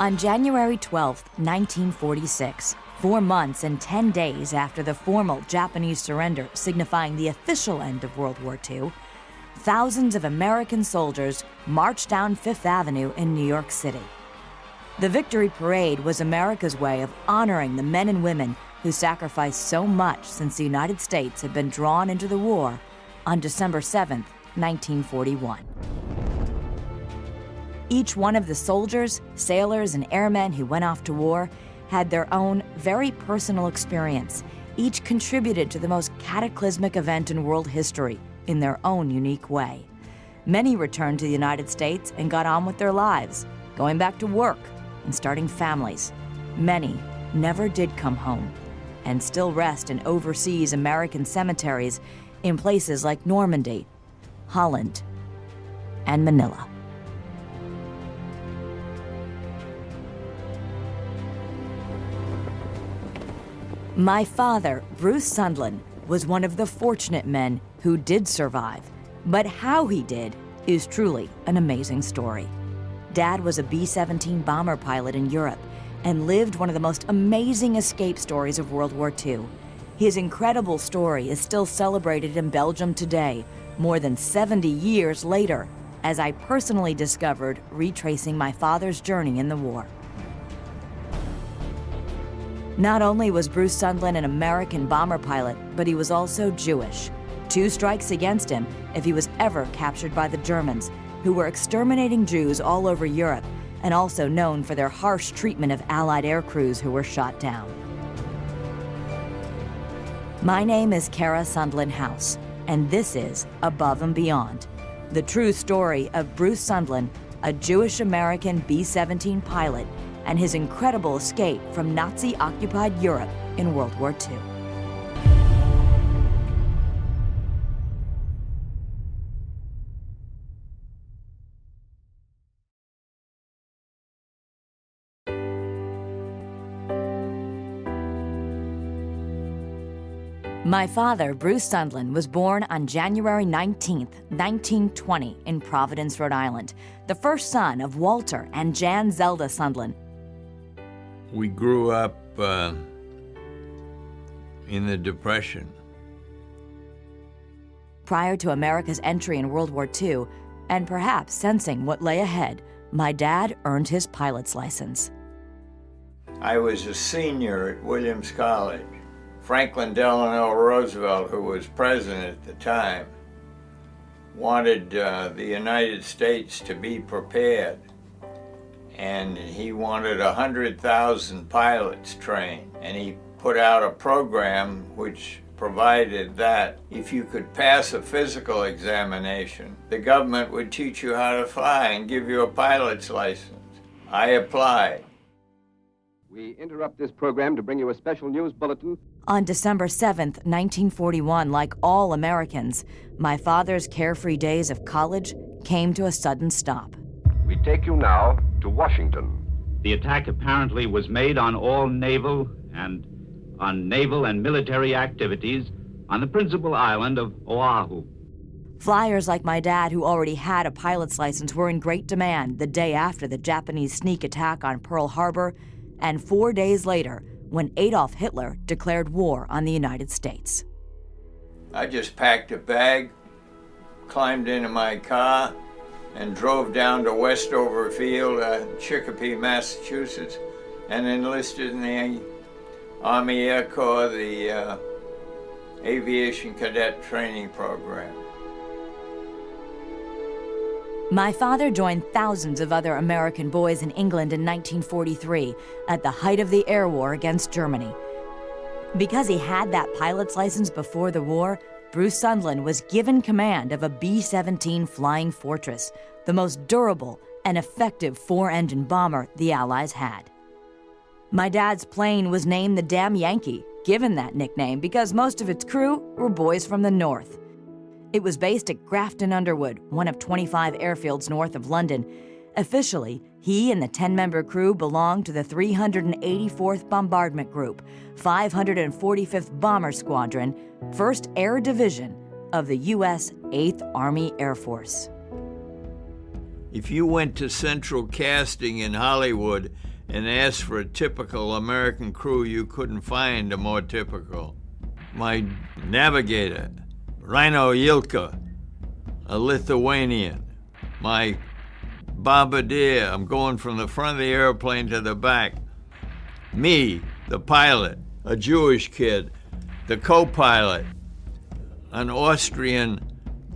On January 12, 1946, 4 months and 10 days after the formal Japanese surrender signifying the official end of World War II, thousands of American soldiers marched down Fifth Avenue in New York City. The Victory Parade was America's way of honoring the men and women who sacrificed so much since the United States had been drawn into the war on December 7, 1941. Each one of the soldiers, sailors, and airmen who went off to war had their own very personal experience. Each contributed to the most cataclysmic event in world history in their own unique way. Many returned to the United States and got on with their lives, going back to work and starting families. Many never did come home and still rest in overseas American cemeteries in places like Normandy, Holland, and Manila. My father, Bruce Sundlin, was one of the fortunate men who did survive, but how he did is truly an amazing story. Dad was a B-17 bomber pilot in Europe and lived one of the most amazing escape stories of World War II. His incredible story is still celebrated in Belgium today, more than 70 years later, as I personally discovered retracing my father's journey in the war. Not only was Bruce Sundlin an American bomber pilot, but he was also Jewish. 2 strikes against him if he was ever captured by the Germans, who were exterminating Jews all over Europe and also known for their harsh treatment of Allied air crews who were shot down. My name is Kara Sundlin House, and this is Above and Beyond, the true story of Bruce Sundlin, a Jewish-American B-17 pilot, and his incredible escape from Nazi-occupied Europe in World War II. My father, Bruce Sundlin, was born on January 19, 1920 in Providence, Rhode Island, the first son of Walter and Jan Zelda Sundlin. We grew up in the Depression. Prior to America's entry in World War II, and perhaps sensing what lay ahead, my dad earned his pilot's license. I was a senior at Williams College. Franklin Delano Roosevelt, who was president at the time, wanted the United States to be prepared. And he wanted 100,000 pilots trained. And he put out a program which provided that if you could pass a physical examination, the government would teach you how to fly and give you a pilot's license. I applied. We interrupt this program to bring you a special news bulletin. On December 7th, 1941, like all Americans, my father's carefree days of college came to a sudden stop. We take you now to Washington. The attack apparently was made on all naval and military activities on the principal island of Oahu. Flyers like my dad, who already had a pilot's license, were in great demand the day after the Japanese sneak attack on Pearl Harbor, and 4 days later, when Adolf Hitler declared war on the United States. I just packed a bag, climbed into my car, and drove down to Westover Field, Chicopee, Massachusetts, and enlisted in the Army Air Corps, the Aviation Cadet Training Program. My father joined thousands of other American boys in England in 1943 at the height of the air war against Germany. Because he had that pilot's license before the war, Bruce Sundlin was given command of a B-17 Flying Fortress, the most durable and effective 4-engine bomber the Allies had. My dad's plane was named the Damn Yankee, given that nickname because most of its crew were boys from the North. It was based at Grafton Underwood, one of 25 airfields north of London. Officially, he and the 10-member crew belonged to the 384th Bombardment Group, 545th Bomber Squadron, 1st Air Division of the U.S. 8th Army Air Force. If you went to Central Casting in Hollywood and asked for a typical American crew, you couldn't find a more typical. My navigator, Rhino Yilka, a Lithuanian. My bombardier, I'm going from the front of the airplane to the back. Me, the pilot, a Jewish kid. The co-pilot, an Austrian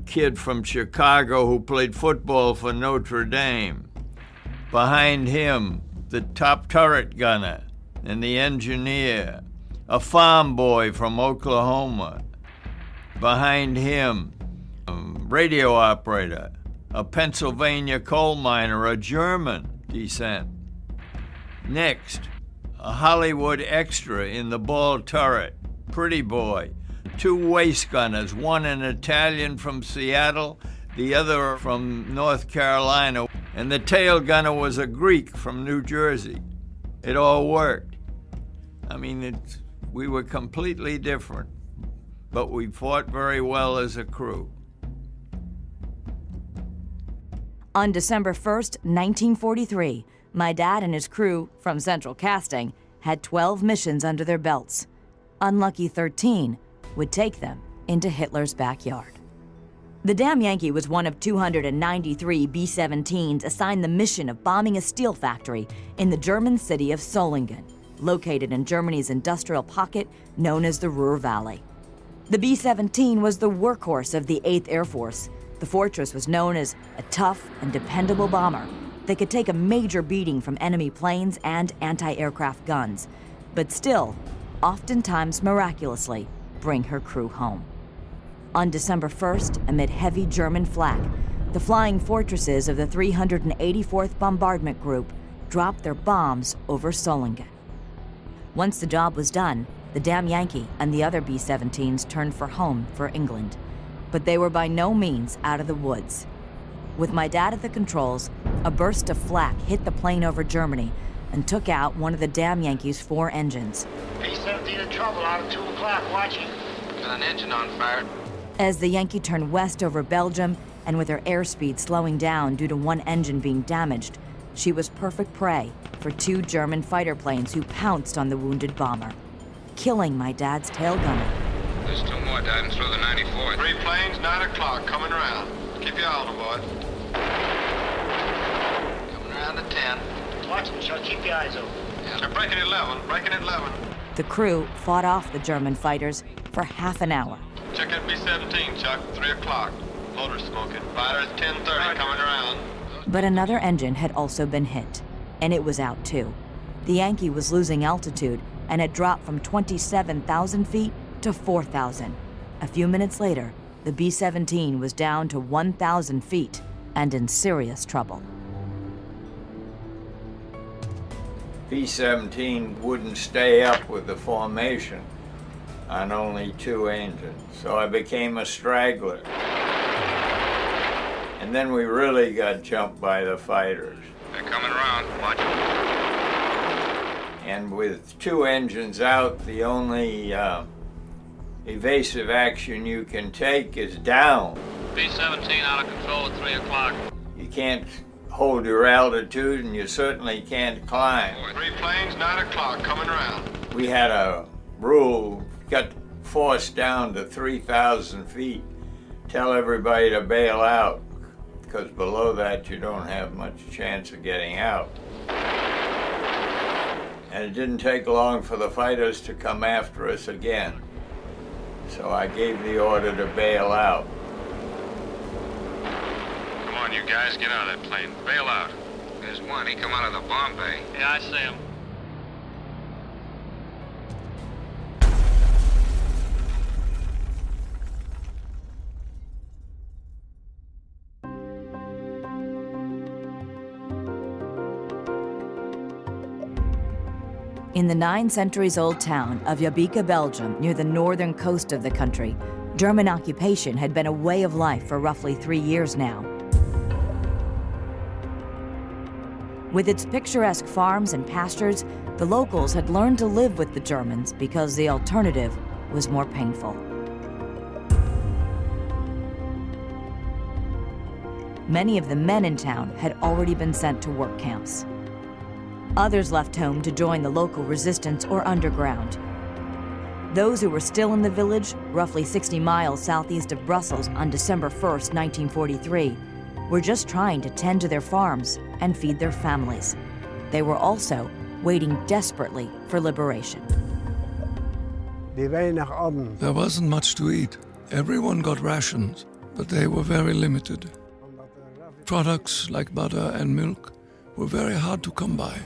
kid from Chicago who played football for Notre Dame. Behind him, the top turret gunner and the engineer, a farm boy from Oklahoma. Behind him, a radio operator, a Pennsylvania coal miner, a German descent. Next, a Hollywood extra in the ball turret, pretty boy. 2 waist gunners, one an Italian from Seattle, the other from North Carolina, and the tail gunner was a Greek from New Jersey. It all worked. I mean, we were completely different, but we fought very well as a crew. On December 1st, 1943, my dad and his crew from Central Casting had 12 missions under their belts. Unlucky 13 would take them into Hitler's backyard. The Damn Yankee was one of 293 B-17s assigned the mission of bombing a steel factory in the German city of Solingen, located in Germany's industrial pocket known as the Ruhr Valley. The B-17 was the workhorse of the 8th Air Force. The Fortress was known as a tough and dependable bomber that could take a major beating from enemy planes and anti-aircraft guns, but still, oftentimes miraculously, bring her crew home. On December 1st, amid heavy German flak, the flying fortresses of the 384th Bombardment Group dropped their bombs over Solingen. Once the job was done, the Damn Yankee and the other B-17s turned for home for England. But they were by no means out of the woods. With my dad at the controls, a burst of flak hit the plane over Germany and took out one of the Damn Yankee's 4 engines. B-17 in trouble out at 2 o'clock, watching. Got an engine on fire. As the Yankee turned west over Belgium, and with her airspeed slowing down due to one engine being damaged, she was perfect prey for 2 German fighter planes who pounced on the wounded bomber, killing my dad's tail gunner. There's 2 more diving through the 94th. 3 planes, 9 o'clock, coming around. Keep your eye on them, boys. Coming around to 10. Watch them, Chuck. Keep your eyes open. Yeah. They're breaking at 11, breaking at 11. The crew fought off the German fighters for half an hour. Check that B-17, Chuck, 3 o'clock. Motor's smoking. Fighter's 10:30, coming around. But another engine had also been hit, and it was out too. The Yankee was losing altitude and had dropped from 27,000 feet to 4,000. A few minutes later, the B-17 was down to 1,000 feet and in serious trouble. B-17 wouldn't stay up with the formation on only 2 engines, so I became a straggler. And then we really got jumped by the fighters. They're coming around. Watch. And with 2 engines out, the only evasive action you can take is down. B-17 out of control at 3 o'clock. You can't hold your altitude, and you certainly can't climb. 3 planes, 9 o'clock, coming around. We had a rule, got forced down to 3,000 feet. Tell everybody to bail out, because below that you don't have much chance of getting out. And it didn't take long for the fighters to come after us again. So I gave the order to bail out. Come on, you guys, get out of that plane. Bail out. There's one. He come out of the bomb bay. Yeah, I see him. In the 9 centuries-old town of Jabika, Belgium, near the northern coast of the country, German occupation had been a way of life for roughly 3 years now. With its picturesque farms and pastures, the locals had learned to live with the Germans because the alternative was more painful. Many of the men in town had already been sent to work camps. Others left home to join the local resistance or underground. Those who were still in the village, roughly 60 miles southeast of Brussels on December 1st, 1943, were just trying to tend to their farms and feed their families. They were also waiting desperately for liberation. There wasn't much to eat. Everyone got rations, but they were very limited. Products like butter and milk were very hard to come by.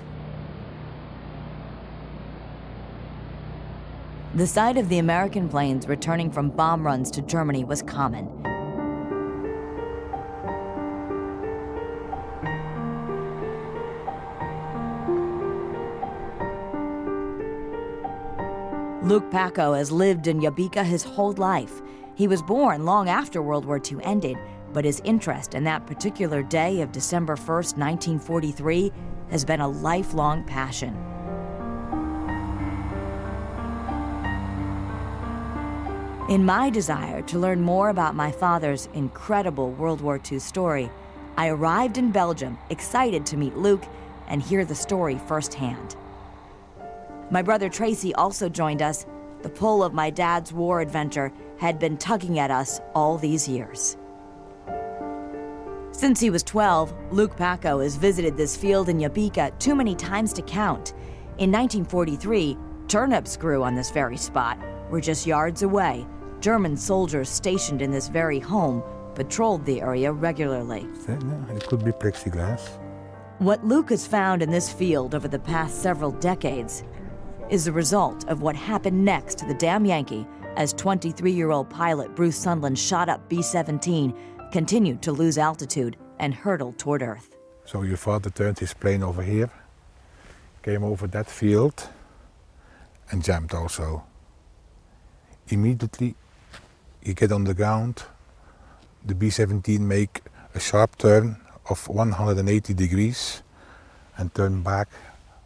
The sight of the American planes returning from bomb runs to Germany was common. Luke Paco has lived in Yabika his whole life. He was born long after World War II ended, but his interest in that particular day of December 1st, 1943, has been a lifelong passion. In my desire to learn more about my father's incredible World War II story, I arrived in Belgium, excited to meet Luke and hear the story firsthand. My brother Tracy also joined us. The pull of my dad's war adventure had been tugging at us all these years. Since he was 12, Luke Paco has visited this field in Yabika too many times to count. In 1943, turnips grew on this very spot, where just yards away, German soldiers stationed in this very home patrolled the area regularly. It could be plexiglass. What Luke has found in this field over the past several decades is the result of what happened next to the damn Yankee as 23-year-old pilot Bruce Sundlun shot up B-17, continued to lose altitude, and hurtled toward Earth. So your father turned his plane over here, came over that field, and jammed also. Immediately, he get on the ground, the B-17 make a sharp turn of 180 degrees and turn back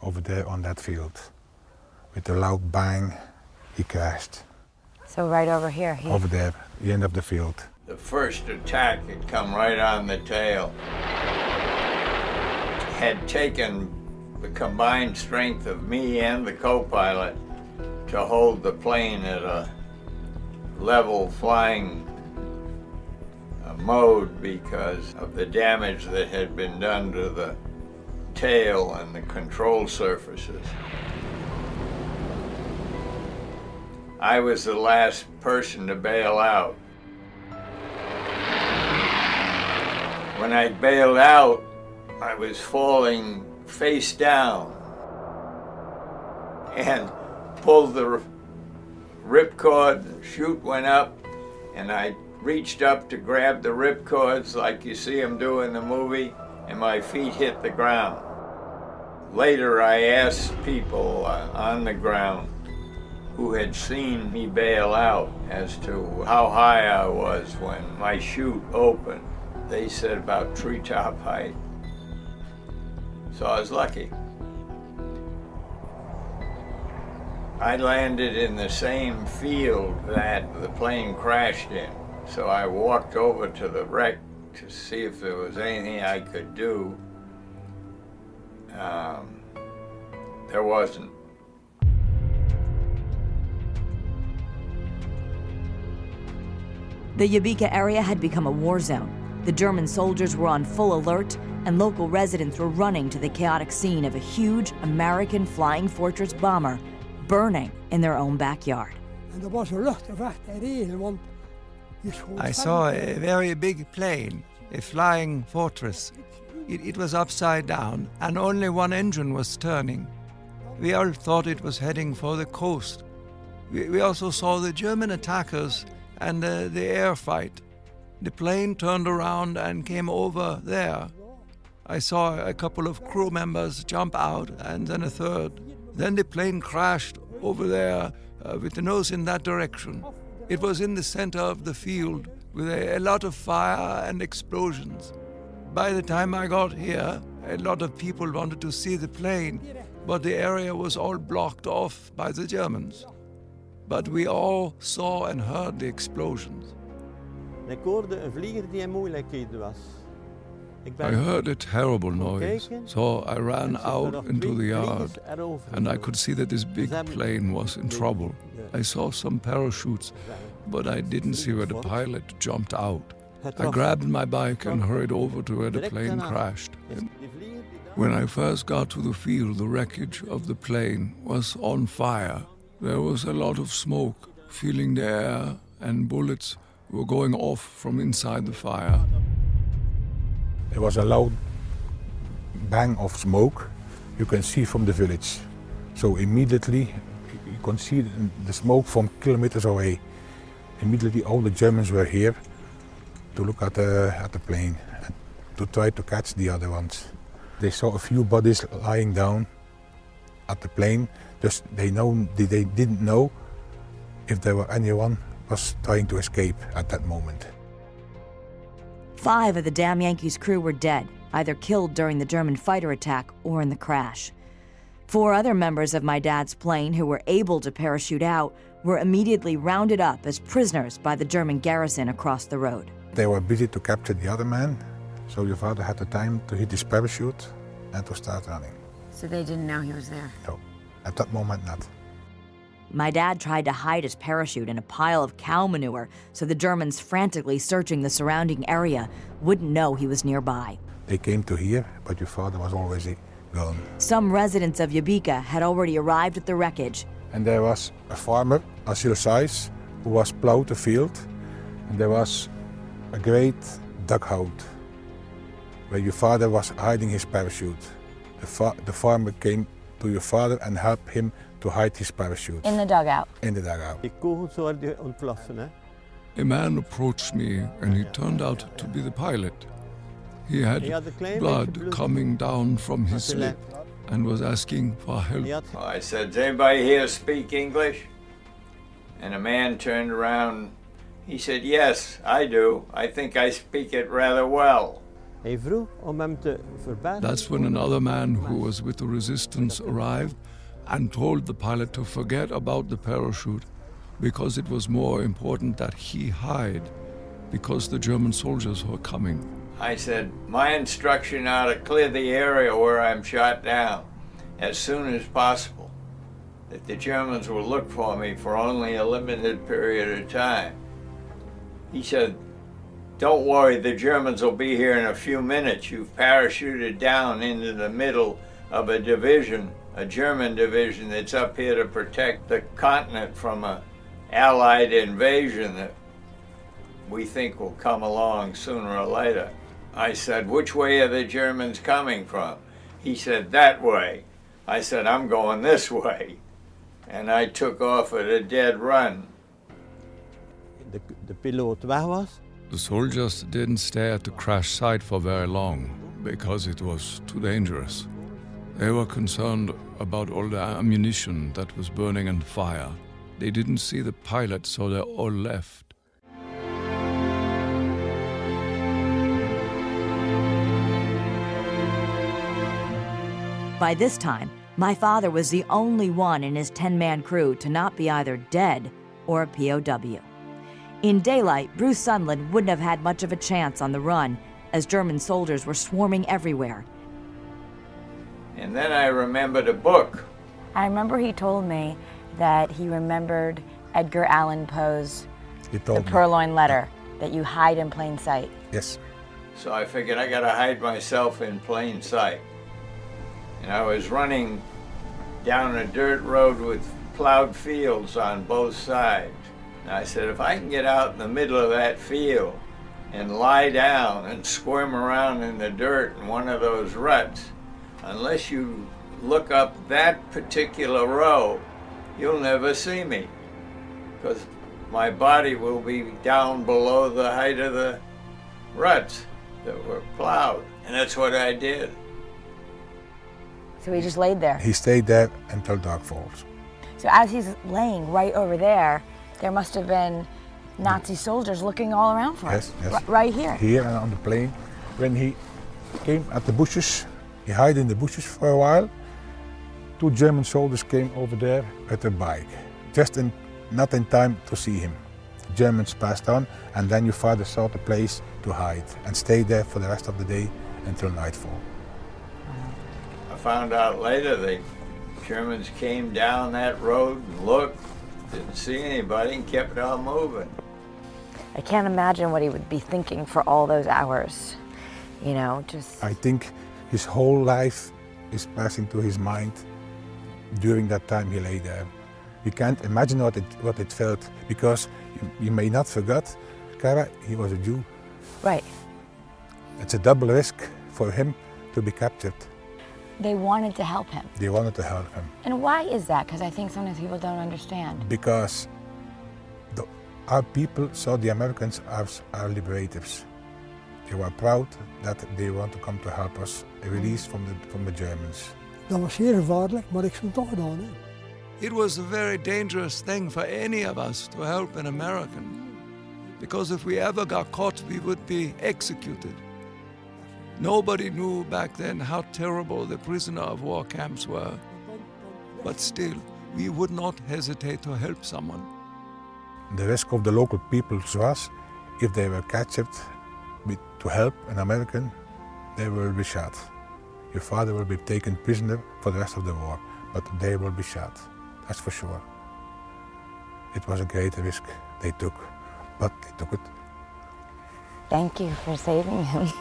over there on that field. With a loud bang, he crashed. So right over here? Over there, the end of the field. The first attack had come right on the tail. Had taken the combined strength of me and the co-pilot to hold the plane at a level flying mode because of the damage that had been done to the tail and the control surfaces. I was the last person to bail out. When I bailed out, I was falling face down and pulled the ripcord, the chute went up, and I reached up to grab the ripcords like you see them do in the movie, and my feet hit the ground. Later, I asked people on the ground who had seen me bail out as to how high I was when my chute opened. They said about treetop height. So I was lucky. I landed in the same field that the plane crashed in. So I walked over to the wreck to see if there was anything I could do. There wasn't. The Yabika area had become a war zone. The German soldiers were on full alert, and local residents were running to the chaotic scene of a huge American Flying Fortress bomber burning in their own backyard. I saw a very big plane, a Flying Fortress. It was upside down, and only one engine was turning. We all thought it was heading for the coast. We also saw the German attackers and the air fight. The plane turned around and came over there. I saw a couple of crew members jump out, and then a third. Then the plane crashed over there with the nose in that direction. It was in the center of the field with a lot of fire and explosions. By the time I got here, a lot of people wanted to see the plane, but the area was all blocked off by the Germans. But we all saw and heard the explosions. Ik hoorde een vlieger die in moeilijkheden was. I heard a terrible noise, so I ran out into the yard, and I could see that this big plane was in trouble. I saw some parachutes, but I didn't see where the pilot jumped out. I grabbed my bike and hurried over to where the plane crashed. When I first got to the field, the wreckage of the plane was on fire. There was a lot of smoke filling the air, and bullets were going off from inside the fire. There was a loud bang of smoke you can see from the village. So immediately you can see the smoke from kilometers away. Immediately all the Germans were here to look at the plane and to try to catch the other ones. They saw a few bodies lying down at the plane. Just they didn't know if there were anyone was trying to escape at that moment. 5 of the Damn Yankees crew were dead, either killed during the German fighter attack or in the crash. 4 other members of my dad's plane who were able to parachute out were immediately rounded up as prisoners by the German garrison across the road. They were busy to capture the other man, so your father had the time to hit his parachute and to start running. So they didn't know he was there? No, at that moment not. My dad tried to hide his parachute in a pile of cow manure so the Germans frantically searching the surrounding area wouldn't know he was nearby. They came to here, but your father was already gone. Some residents of Yabika had already arrived at the wreckage. And there was a farmer, Asil Sais, who was plowed the field, and there was a great dugout where your father was hiding his parachute. The farmer came to your father and helped him to hide his parachute. In the dugout? In the dugout. A man approached me and he turned out to be the pilot. He had blood coming down from his lip and was asking for help. I said, "Does anybody here speak English?" And a man turned around. He said, "Yes, I do. I think I speak it rather well." That's when another man who was with the resistance arrived and told the pilot to forget about the parachute because it was more important that he hide because the German soldiers were coming. I said, "My instruction are to clear the area where I'm shot down as soon as possible, that the Germans will look for me for only a limited period of time." He said, "Don't worry, the Germans will be here in a few minutes. You've parachuted down into the middle of a division, a German division that's up here to protect the continent from an Allied invasion that we think will come along sooner or later." I said, "Which way are the Germans coming from?" He said, "That way." I said, "I'm going this way." And I took off at a dead run. The soldiers didn't stay at the crash site for very long because it was too dangerous. They were concerned about all the ammunition that was burning in fire. They didn't see the pilot, so they all left. By this time, my father was the only one in his 10-man crew to not be either dead or a POW. In daylight, Bruce Sunland wouldn't have had much of a chance on the run, as German soldiers were swarming everywhere. And then I remembered a book. I remember he told me that he remembered Edgar Allan Poe's The Purloined Letter, that you hide in plain sight. Yes. So I figured I gotta hide myself in plain sight. And I was running down a dirt road with plowed fields on both sides. And I said, if I can get out in the middle of that field and lie down and squirm around in the dirt in one of those ruts, unless you look up that particular row, you'll never see me, because my body will be down below the height of the ruts that were plowed. And that's what I did. So he just laid there? He stayed there until dark falls. So as he's laying right over there, there must have been Nazi soldiers looking all around for him. Yes. Right here? Here and on the plane. When he came at the bushes, he hid in the bushes for a while. 2 German soldiers came over there with a bike, not in time to see him. The Germans passed on, and then your father sought a place to hide and stayed there for the rest of the day until nightfall. I found out later the Germans came down that road and looked, didn't see anybody, and kept on moving. I can't imagine what he would be thinking for all those hours, you know, just... I think his whole life is passing through his mind during that time he lay there. You can't imagine what it felt, because you may not forget, Kara, he was a Jew. Right. It's a double risk for him to be captured. They wanted to help him. They wanted to help him. And why is that? Because I think sometimes people don't understand. Because our people saw the Americans as our liberators. They were proud that they want to come to help us, release from the Germans. Dat was zeer gevaarlijk, maar ik heb het toch gedaan. Hè. It was a very dangerous thing for any of us to help an American, because if we ever got caught, we would be executed. Nobody knew back then how terrible the prisoner of war camps were. But still, we would not hesitate to help someone. The risk of the local people was, if they were captured to help an American, they will be shot. Your father will be taken prisoner for the rest of the war, but they will be shot, that's for sure. It was a great risk they took, but they took it. Thank you for saving him.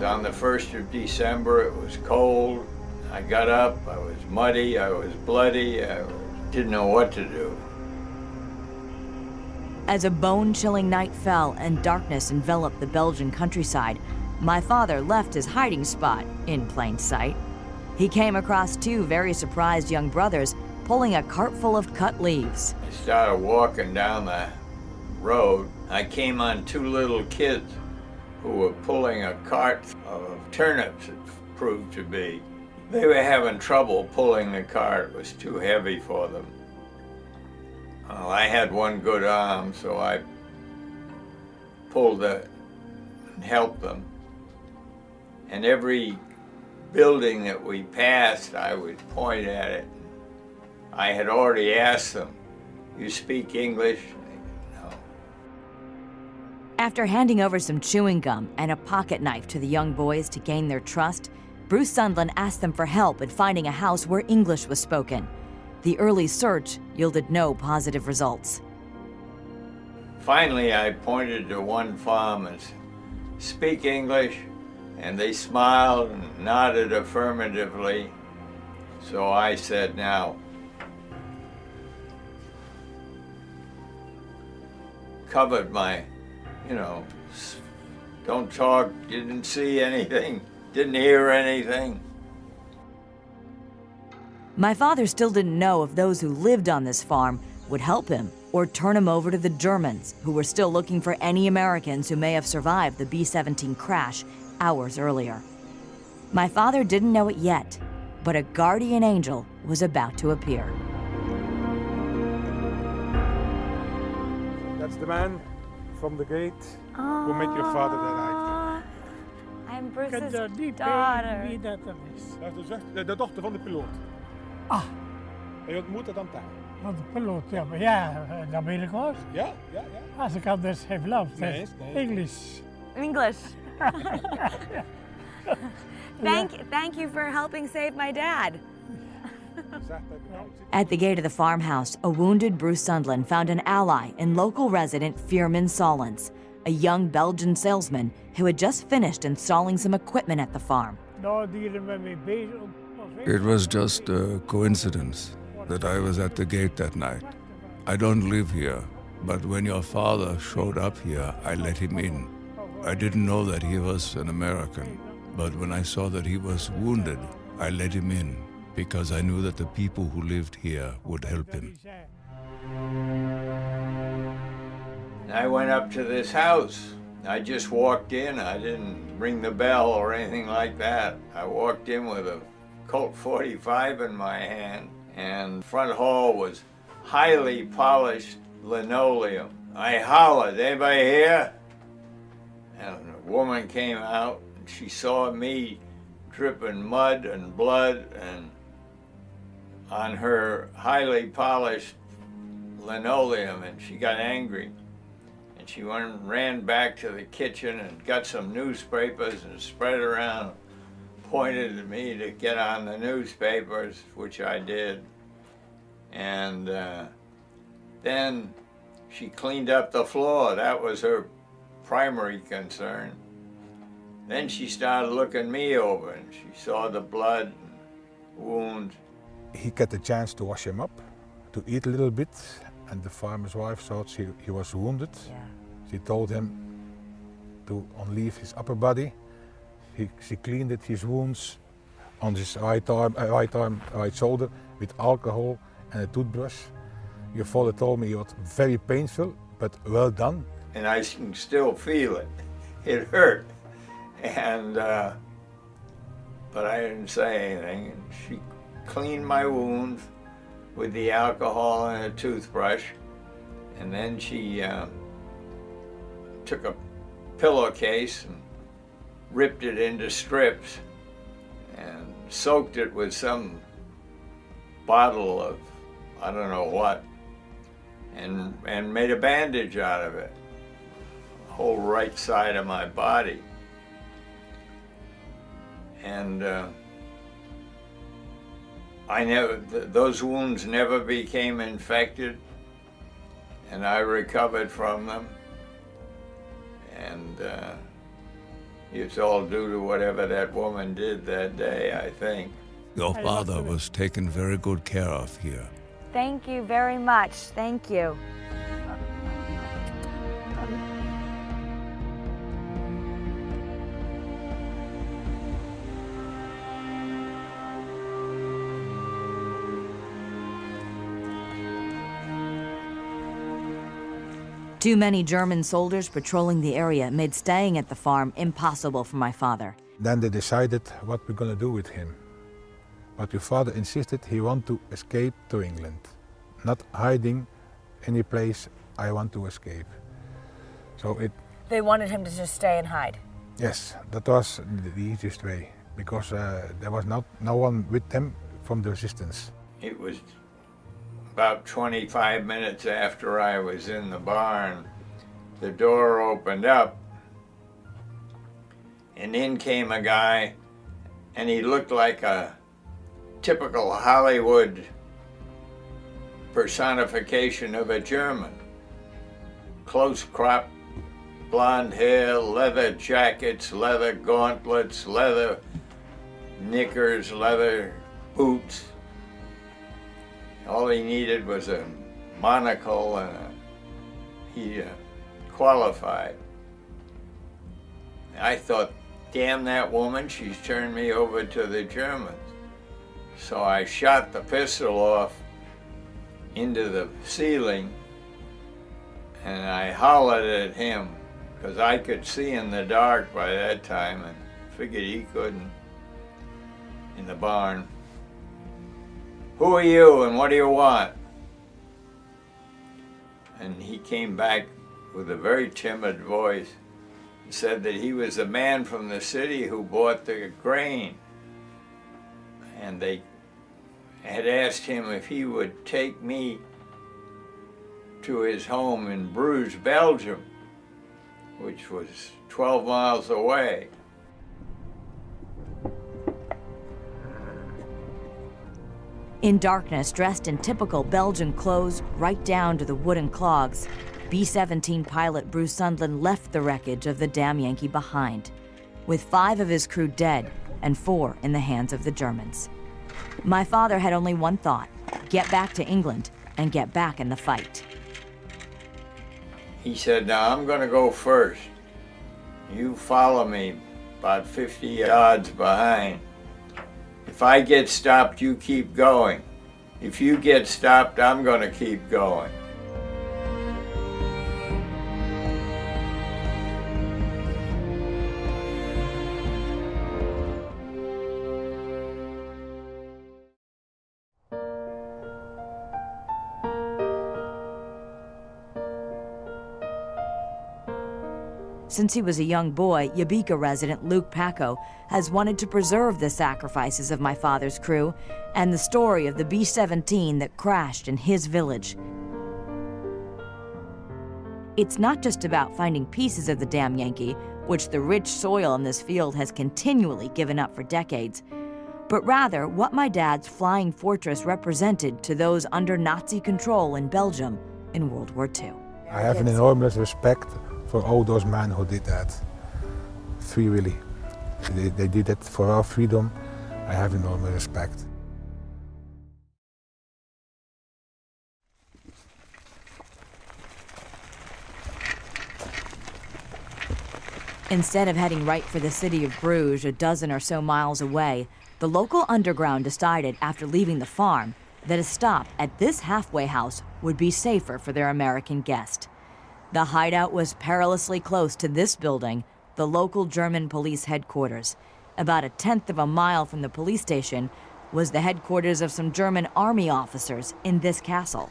On the 1st of December, it was cold. I got up, I was muddy, I was bloody, I didn't know what to do. As a bone-chilling night fell and darkness enveloped the Belgian countryside, my father left his hiding spot in plain sight. He came across two very surprised young brothers pulling a cart full of cut leaves. I started walking down the road. I came on two little kids who were pulling a cart of turnips, it proved to be. They were having trouble pulling the cart. It was too heavy for them. Well, I had one good arm, so I pulled and helped them. And every building that we passed, I would point at it. I had already asked them, "You speak English?" After handing over some chewing gum and a pocket knife to the young boys to gain their trust, Bruce Sundlin asked them for help in finding a house where English was spoken. The early search yielded no positive results. Finally, I pointed to one farm and said, "Speak English?" And they smiled and nodded affirmatively. So I said, "Now, covered my, don't talk, didn't see anything, didn't hear anything." My father still didn't know if those who lived on this farm would help him or turn him over to the Germans, who were still looking for any Americans who may have survived the B-17 crash hours earlier. My father didn't know it yet, but a guardian angel was about to appear. That's the man from the gate who met your father that night. I'm Bruce's daughter. Wie dat dan is. Dat is de dochter van de piloot. Ah. En je ontmoette dan daar. Van de piloot, ja, maar ja, dat ben ik hoor. Ja. Als ik anders heb love, Nee. English. English. Thank you for helping save my dad. At the gate of the farmhouse, a wounded Bruce Sundlin found an ally in local resident Veerman Solens, a young Belgian salesman who had just finished installing some equipment at the farm. It was just a coincidence that I was at the gate that night. I don't live here, but when your father showed up here, I let him in. I didn't know that he was an American, but when I saw that he was wounded, I let him in, because I knew that the people who lived here would help him. I went up to this house. I just walked in. I didn't ring the bell or anything like that. I walked in with a Colt 45 in my hand, and the front hall was highly polished linoleum. I hollered, "Anybody here?" and a woman came out, and she saw me dripping mud and blood and on her highly polished linoleum, and she got angry. And she went and ran back to the kitchen and got some newspapers and spread it around, pointed at me to get on the newspapers, which I did. And then she cleaned up the floor. That was her primary concern. Then she started looking me over, and she saw the blood and wounds. He got the chance to wash him up, to eat a little bit, and the farmer's wife thought he was wounded. Yeah. She told him to unleave his upper body. She cleaned his wounds on his right shoulder with alcohol and a toothbrush. Your father told me it was very painful, but well done. And I can still feel it. It hurt. And, but I didn't say anything. And she cleaned my wounds with the alcohol and a toothbrush. And then she took a pillowcase and ripped it into strips and soaked it with some bottle of I don't know what, and made a bandage out of it, the whole right side of my body. And those wounds never became infected, and I recovered from them. And it's all due to whatever that woman did that day, I think. Your father was taken very good care of here. Thank you very much. Thank you. Too many German soldiers patrolling the area made staying at the farm impossible for my father. Then they decided what we're going to do with him. But your father insisted he wanted to escape to England, not hiding any place. I want to escape. So They wanted him to just stay and hide. Yes, that was the easiest way, because there was no one with them from the resistance. It was about 25 minutes after I was in the barn. The door opened up, and in came a guy, and he looked like a typical Hollywood personification of a German. Close-cropped blonde hair, leather jackets, leather gauntlets, leather knickers, leather boots. All he needed was a monocle, and he qualified. I thought, damn that woman, she's turned me over to the Germans. So I shot the pistol off into the ceiling, and I hollered at him, because I could see in the dark by that time, and figured he couldn't, in the barn. Who are you and what do you want? And he came back with a very timid voice and said that he was the man from the city who bought the grain. And they had asked him if he would take me to his home in Bruges, Belgium, which was 12 miles away. In darkness, dressed in typical Belgian clothes, right down to the wooden clogs, B-17 pilot Bruce Sundlin left the wreckage of the Damn Yankee behind, with 5 of his crew dead and 4 in the hands of the Germans. My father had only one thought: get back to England and get back in the fight. He said, now I'm going to go first. You follow me about 50 yards behind. If I get stopped, you keep going. If you get stopped, I'm going to keep going. Since he was a young boy, Yabika resident Luke Paco has wanted to preserve the sacrifices of my father's crew and the story of the B-17 that crashed in his village. It's not just about finding pieces of the damn Yankee, which the rich soil in this field has continually given up for decades, but rather what my dad's flying fortress represented to those under Nazi control in Belgium in World War II. I have an enormous respect for all those men who did that. Free Willy. They did it for our freedom. I have enormous respect. Instead of heading right for the city of Bruges, a dozen or so miles away, the local underground decided after leaving the farm that a stop at this halfway house would be safer for their American guest. The hideout was perilously close to this building, the local German police headquarters. About a tenth of a mile from the police station was the headquarters of some German army officers in this castle.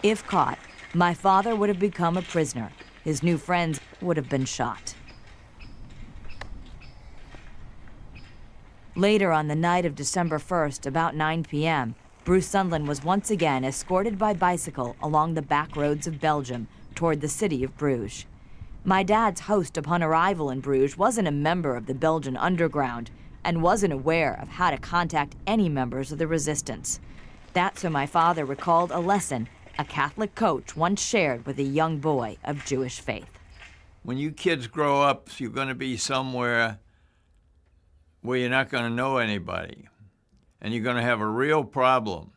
If caught, my father would have become a prisoner. His new friends would have been shot. Later on the night of December 1st, about 9 p.m., Bruce Sundlin was once again escorted by bicycle along the back roads of Belgium toward the city of Bruges. My dad's host upon arrival in Bruges wasn't a member of the Belgian underground and wasn't aware of how to contact any members of the resistance. That's when my father recalled a lesson a Catholic coach once shared with a young boy of Jewish faith. When you kids grow up, you're going to be somewhere where you're not going to know anybody, and you're going to have a real problem.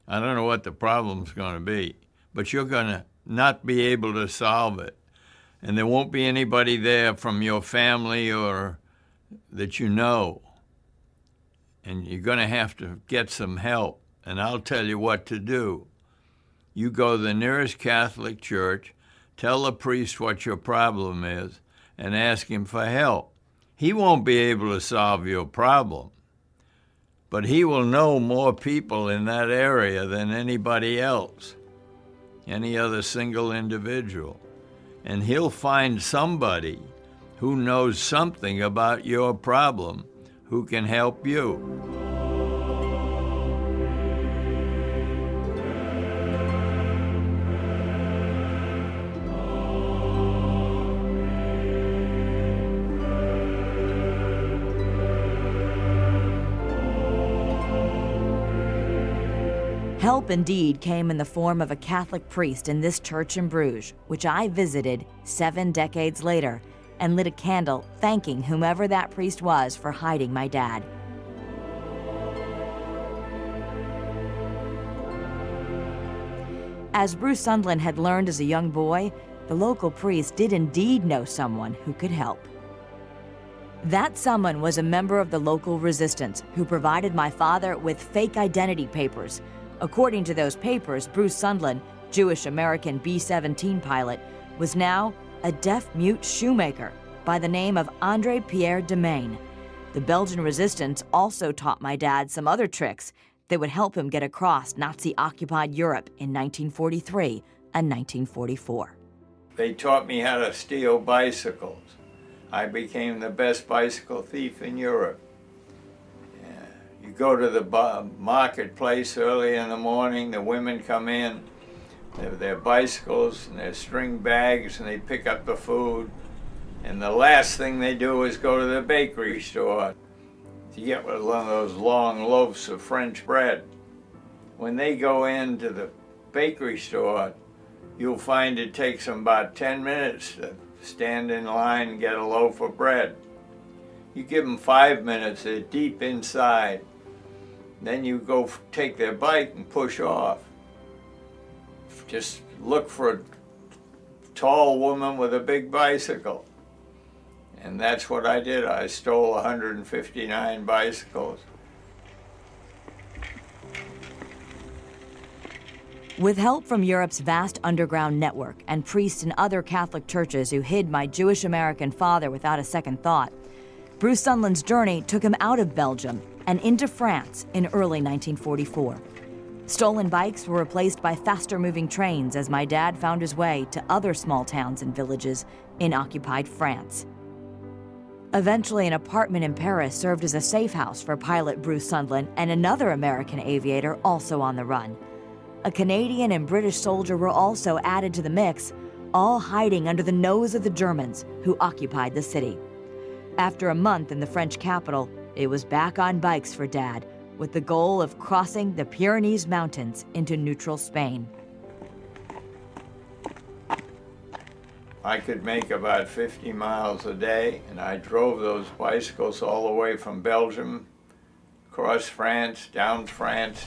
I don't know what the problem's going to be, but you're going to not be able to solve it. And there won't be anybody there from your family or that you know. And you're going to have to get some help, and I'll tell you what to do. You go to the nearest Catholic church, tell the priest what your problem is, and ask him for help. He won't be able to solve your problem, but he will know more people in that area than anybody else, any other single individual. And he'll find somebody who knows something about your problem who can help you. Help indeed came in the form of a Catholic priest in this church in Bruges, which I visited 7 decades later and lit a candle thanking whomever that priest was for hiding my dad. As Bruce Sundlin had learned as a young boy, the local priest did indeed know someone who could help. That someone was a member of the local resistance who provided my father with fake identity papers. According to those papers, Bruce Sundlin, Jewish-American B-17 pilot, was now a deaf-mute shoemaker by the name of André Pierre Demain. The Belgian resistance also taught my dad some other tricks that would help him get across Nazi-occupied Europe in 1943 and 1944. They taught me how to steal bicycles. I became the best bicycle thief in Europe. You go to the marketplace early in the morning, the women come in, they have their bicycles and their string bags, and they pick up the food. And the last thing they do is go to the bakery store to get one of those long loaves of French bread. When they go into the bakery store, you'll find it takes them about 10 minutes to stand in line and get a loaf of bread. You give them 5 minutes, they're deep inside. Then you go take their bike and push off. Just look for a tall woman with a big bicycle. And that's what I did. I stole 159 bicycles. With help from Europe's vast underground network and priests in other Catholic churches who hid my Jewish-American father without a second thought, Bruce Sundlin's journey took him out of Belgium and into France in early 1944. Stolen bikes were replaced by faster-moving trains as my dad found his way to other small towns and villages in occupied France. Eventually, an apartment in Paris served as a safe house for pilot Bruce Sundlun and another American aviator also on the run. A Canadian and British soldier were also added to the mix, all hiding under the nose of the Germans who occupied the city. After a month in the French capital, it was back on bikes for Dad, with the goal of crossing the Pyrenees Mountains into neutral Spain. I could make about 50 miles a day, and I drove those bicycles all the way from Belgium, across France, down France,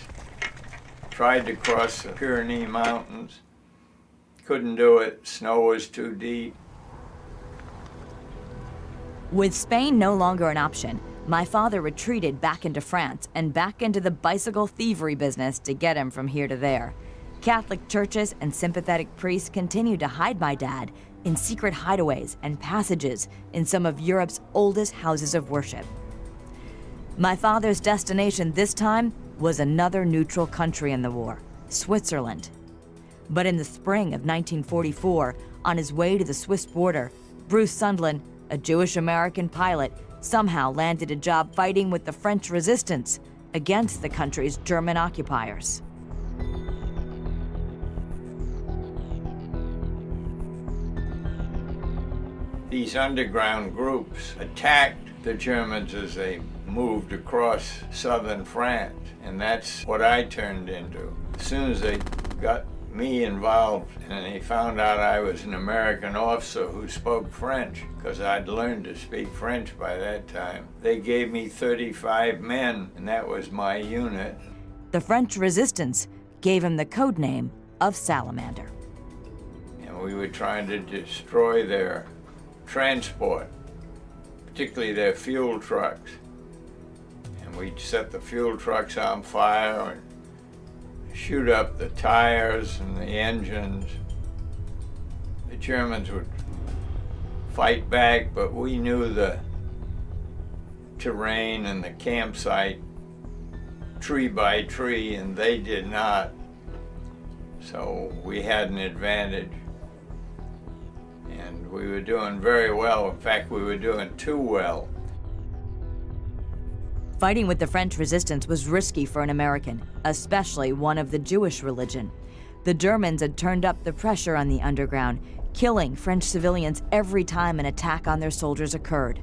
tried to cross the Pyrenees Mountains, couldn't do it, snow was too deep. With Spain no longer an option, my father retreated back into France and back into the bicycle thievery business to get him from here to there. Catholic churches and sympathetic priests continued to hide my dad in secret hideaways and passages in some of Europe's oldest houses of worship. My father's destination this time was another neutral country in the war, Switzerland. But in the spring of 1944, on his way to the Swiss border, Bruce Sundlun, a Jewish-American pilot, somehow landed a job fighting with the French resistance against the country's German occupiers. These underground groups attacked the Germans as they moved across southern France, and that's what I turned into. As soon as they got me involved and they found out I was an American officer who spoke French, because I'd learned to speak French by that time, they gave me 35 men, and that was my unit. The French resistance gave him the code name of Salamander. And we were trying to destroy their transport, particularly their fuel trucks. And we'd set the fuel trucks on fire and shoot up the tires and the engines. The Germans would fight back, but we knew the terrain and the campsite tree by tree, and they did not. So we had an advantage. And we were doing very well. In fact, we were doing too well. Fighting with the French resistance was risky for an American, especially one of the Jewish religion. The Germans had turned up the pressure on the underground, killing French civilians every time an attack on their soldiers occurred.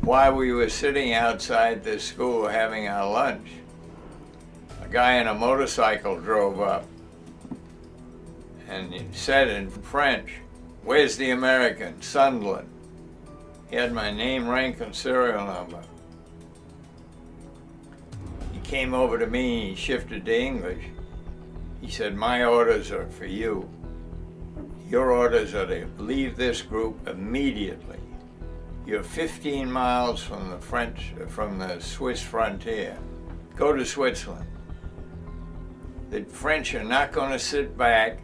While we were sitting outside this school having our lunch, a guy in a motorcycle drove up and he said in French, "Where's the American, Sundlun?" He had my name, rank, and serial number. He came over to me and he shifted to English. He said, "My orders are for you. Your orders are to leave this group immediately. You're 15 miles from the Swiss frontier. Go to Switzerland. The French are not going to sit back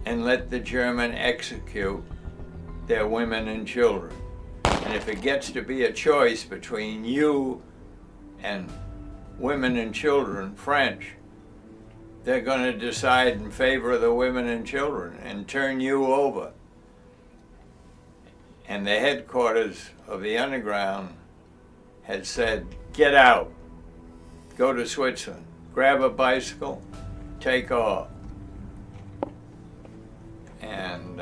and let the German execute their women and children. And if it gets to be a choice between you and women and children, French, they're going to decide in favor of the women and children and turn you over." And the headquarters of the underground had said, "Get out, go to Switzerland, grab a bicycle, take off." And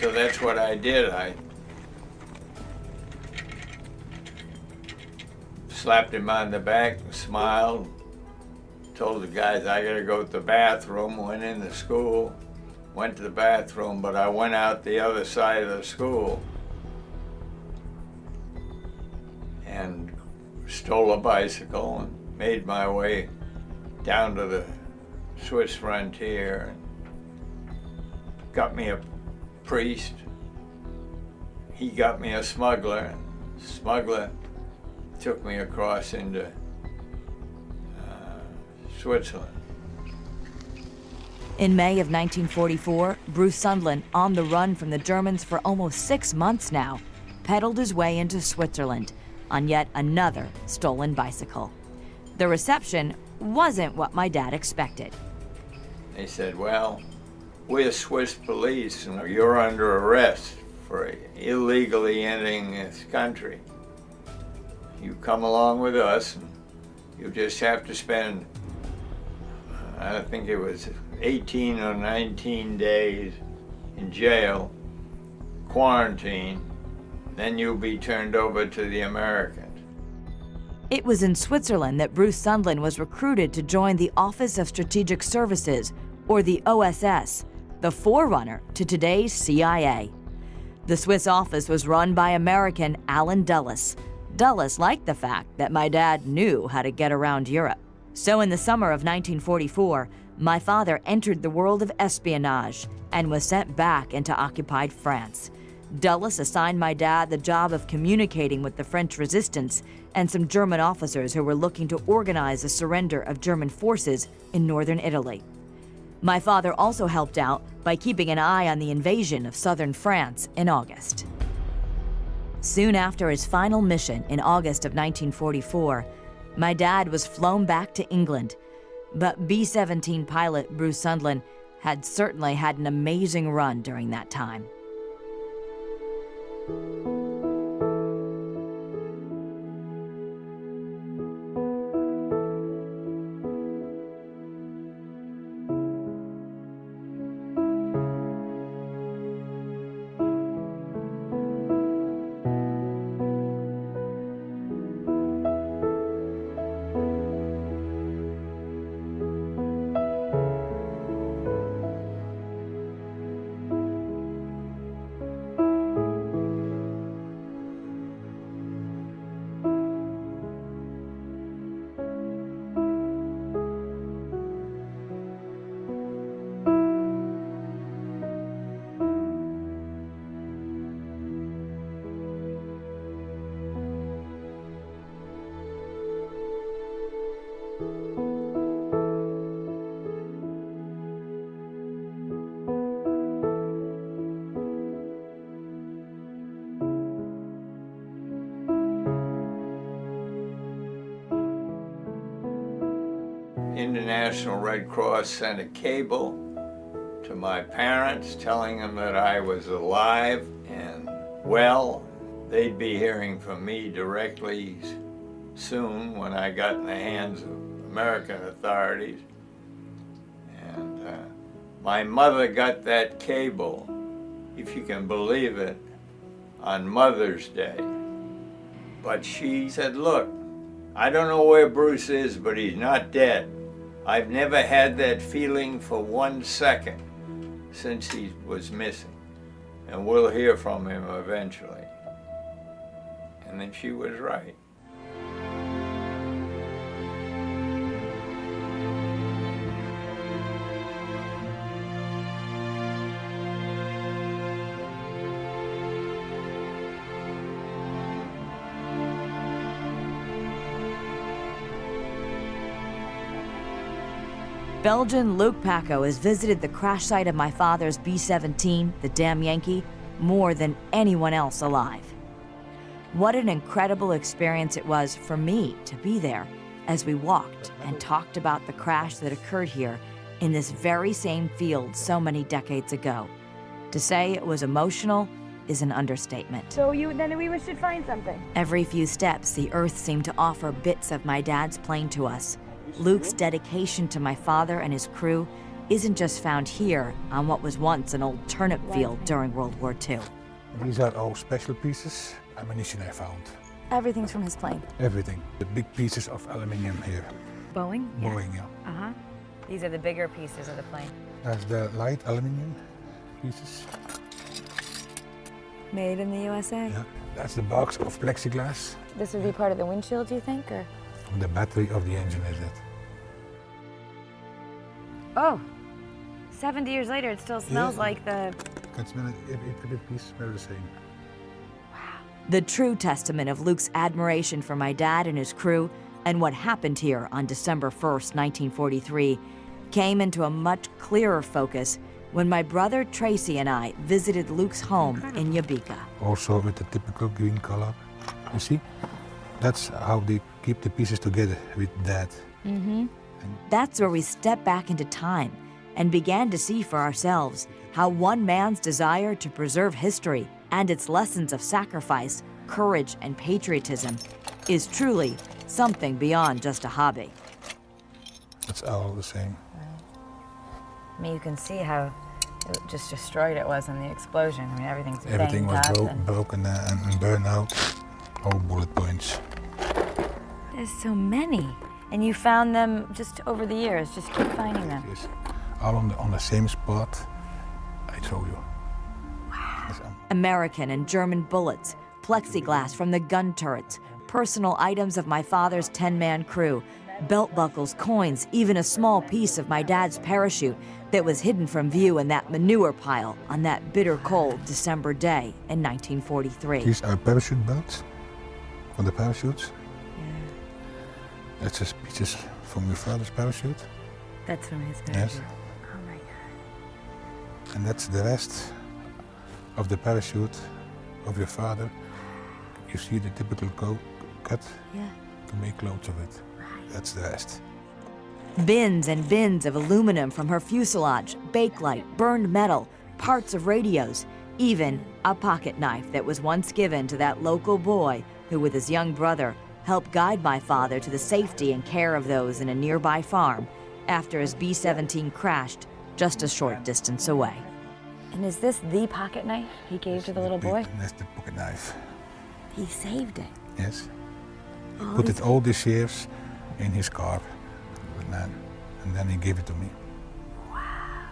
so that's what I did. I slapped him on the back and smiled, told the guys I gotta go to the bathroom, went in the school, went to the bathroom, but I went out the other side of the school and stole a bicycle and made my way down to the Swiss frontier and got me a priest. He got me a smuggler. The smuggler took me across into Switzerland. In May of 1944, Bruce Sundlun, on the run from the Germans for almost 6 months now, pedaled his way into Switzerland on yet another stolen bicycle. The reception wasn't what my dad expected. They said, well, we're Swiss police and you're under arrest for illegally entering this country. You come along with us and you just have to spend, I think it was 18 or 19 days in jail, quarantine, then you'll be turned over to the Americans. It was in Switzerland that Bruce Sundlin was recruited to join the Office of Strategic Services, or the OSS, the forerunner to today's CIA. The Swiss office was run by American Alan Dulles. Dulles liked the fact that my dad knew how to get around Europe. So in the summer of 1944, my father entered the world of espionage and was sent back into occupied France. Dulles assigned my dad the job of communicating with the French resistance and some German officers who were looking to organize the surrender of German forces in northern Italy. My father also helped out by keeping an eye on the invasion of southern France in August. Soon after his final mission in August of 1944, my dad was flown back to England, but B-17 pilot Bruce Sundlin had certainly had an amazing run during that time. International Red Cross sent a cable to my parents telling them that I was alive and well. They'd be hearing from me directly soon when I got in the hands of American authorities. And my mother got that cable, if you can believe it, on Mother's Day. But she said, look, I don't know where Bruce is, but he's not dead. I've never had that feeling for 1 second since he was missing. And we'll hear from him eventually. And then she was right. Belgian Luke Paco has visited the crash site of my father's B-17, the Damn Yankee, more than anyone else alive. What an incredible experience it was for me to be there as we walked and talked about the crash that occurred here in this very same field so many decades ago. To say it was emotional is an understatement. So then we should find something. Every few steps, the earth seemed to offer bits of my dad's plane to us. Luke's dedication to my father and his crew isn't just found here on what was once an old turnip field during World War II. These are all special pieces, ammunition I found. Everything's from his plane. Everything. The big pieces of aluminium here. Boeing? Boeing, yeah. Uh-huh. These are the bigger pieces of the plane. That's the light aluminium pieces. Made in the USA? Yeah. That's the box of plexiglass. This would be part of the windshield, do you think, or? The battery of the engine is it. Oh, 70 years later, it still smells like the... You can smell it, every piece smells the same. Wow. The true testament of Luke's admiration for my dad and his crew and what happened here on December 1st, 1943, came into a much clearer focus when my brother Tracy and I visited Luke's home in Yabika. Also with the typical green color, you see? That's how they keep the pieces together with that. That's where we stepped back into time and began to see for ourselves how one man's desire to preserve history and its lessons of sacrifice, courage, and patriotism is truly something beyond just a hobby. It's all the same. I mean, you can see how just destroyed it was in the explosion. I mean, Everything was banged up broken and burned out. All bullet points. There's so many. And you found them just over the years, just keep finding them. Yes. All on the same spot I show you. Wow. American and German bullets, plexiglass from the gun turrets, personal items of my father's 10-man crew, belt buckles, coins, even a small piece of my dad's parachute that was hidden from view in that manure pile on that bitter cold December day in 1943. These are parachute belts for the parachutes. Yeah. That's just pieces from your father's parachute. That's from his parachute. Yes. Oh my God. And that's the rest of the parachute of your father. You see the typical cut to make clothes of it. That's the rest. Bins and bins of aluminum from her fuselage, bakelite, burned metal, parts of radios, even a pocket knife that was once given to that local boy who, with his young brother, helped guide my father to the safety and care of those in a nearby farm after his B-17 crashed just a short distance away. And is this the pocket knife he gave to the little boy? That's the pocket knife. He saved it. Yes. He put it all these years in his car, and then he gave it to me. Wow.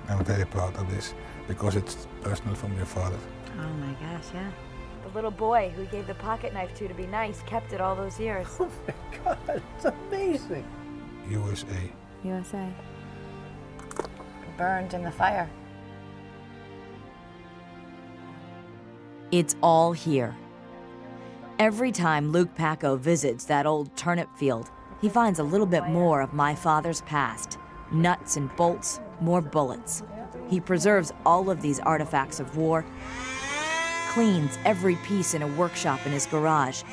I'm very proud of this because it's personal from your father. Oh my gosh, yeah. The little boy who he gave the pocket knife to be nice kept it all those years. Oh my God, it's amazing. USA. USA. Burned in the fire. It's all here. Every time Luke Paco visits that old turnip field, he finds a little bit more of my father's past. Nuts and bolts, more bullets. He preserves all of these artifacts of war, cleans every piece in a workshop in his garage,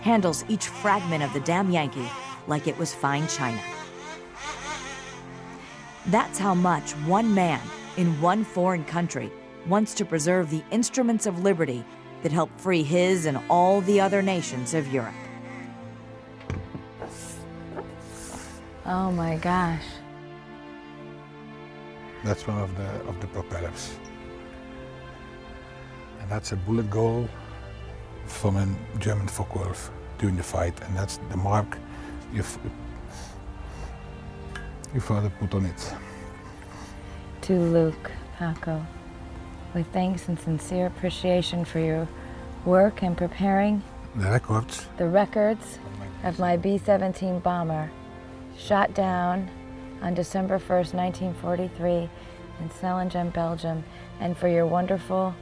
handles each fragment of the damn Yankee like it was fine china. That's how much one man in one foreign country wants to preserve the instruments of liberty that helped free his and all the other nations of Europe. Oh my gosh. That's one of the propellers. And that's a bullet goal from a German Focke-Wulf during the fight, and that's the mark your father put on it. To Luke Paco, with thanks and sincere appreciation for your work in preparing the records of my B-17 bomber, shot down on December 1st, 1943 in Selingen, Belgium, and for your wonderful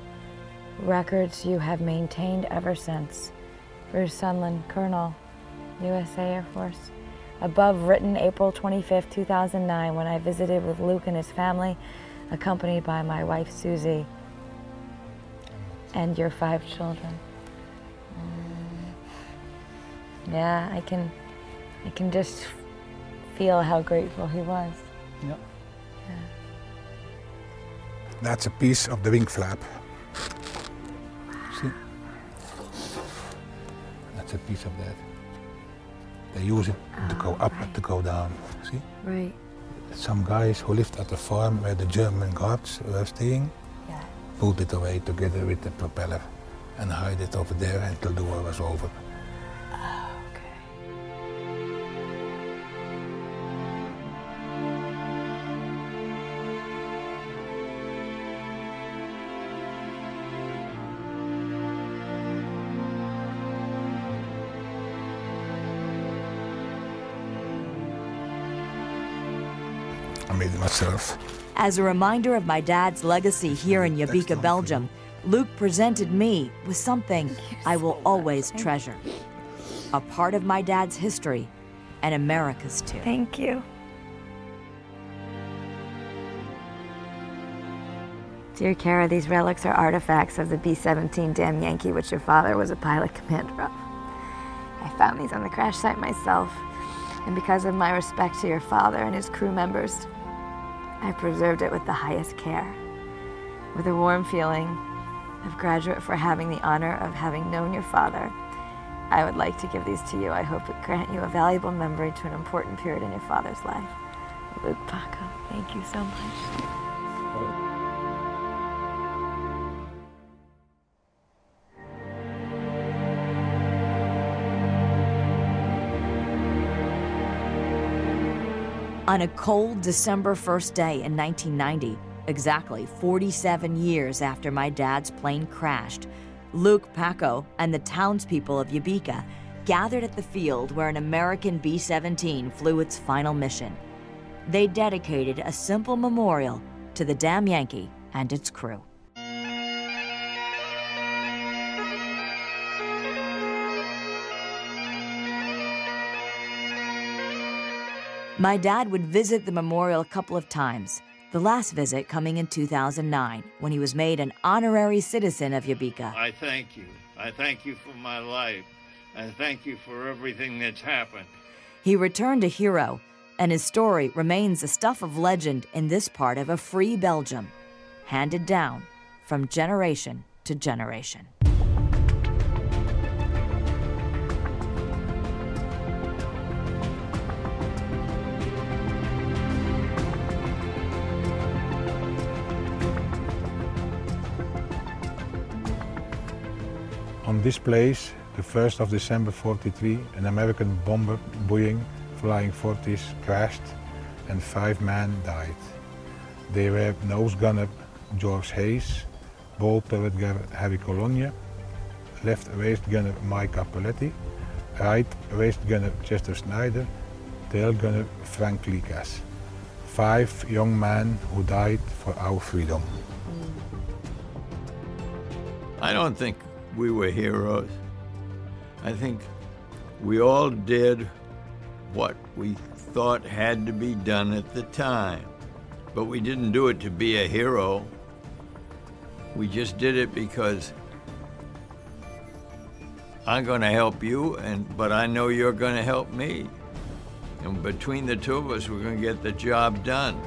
records you have maintained ever since. Bruce Sunland, Colonel, USA Air Force. Above written April 25th, 2009, when I visited with Luke and his family, accompanied by my wife Susie and your 5 children. Yeah, I can just feel how grateful he was. Yep. Yeah. That's a piece of the wing flap. See? That's a piece of that. They use it to go up and to go down. See? Right. Some guys who lived at the farm where the German guards were staying pulled it away together with the propeller and hide it over there until the war was over. I made it myself. As a reminder of my dad's legacy here in Yabika, Belgium, Luke presented me with something I will always treasure. A part of my dad's history, and America's too. Thank you. Dear Kara, these relics are artifacts of the B-17 Damn Yankee, which your father was a pilot commander of. I found these on the crash site myself, and because of my respect to your father and his crew members, I preserved it with the highest care. With a warm feeling of gratitude for having the honor of having known your father, I would like to give these to you. I hope it grant you a valuable memory to an important period in your father's life. Luke Paco, thank you so much. On a cold December 1st day in 1990, exactly 47 years after my dad's plane crashed, Luke Paco and the townspeople of Yabika gathered at the field where an American B-17 flew its final mission. They dedicated a simple memorial to the Damn Yankee and its crew. My dad would visit the memorial a couple of times, the last visit coming in 2009, when he was made an honorary citizen of Yabika. I thank you. I thank you for my life. I thank you for everything that's happened. He returned a hero, and his story remains the stuff of legend in this part of a free Belgium, handed down from generation to generation. On this place, the 1st of December 43, an American bomber Boeing Flying Fortis crashed and 5 men died. They were nose gunner George Hayes, ball turret gunner Harry Cologne, left waist gunner Mike Capoletti, right waist gunner Chester Snyder, tail gunner Frank Likas. 5 young men who died for our freedom. I don't think we were heroes. I think we all did what we thought had to be done at the time. But we didn't do it to be a hero. We just did it because I'm going to help you, but I know you're going to help me. And between the two of us, we're going to get the job done.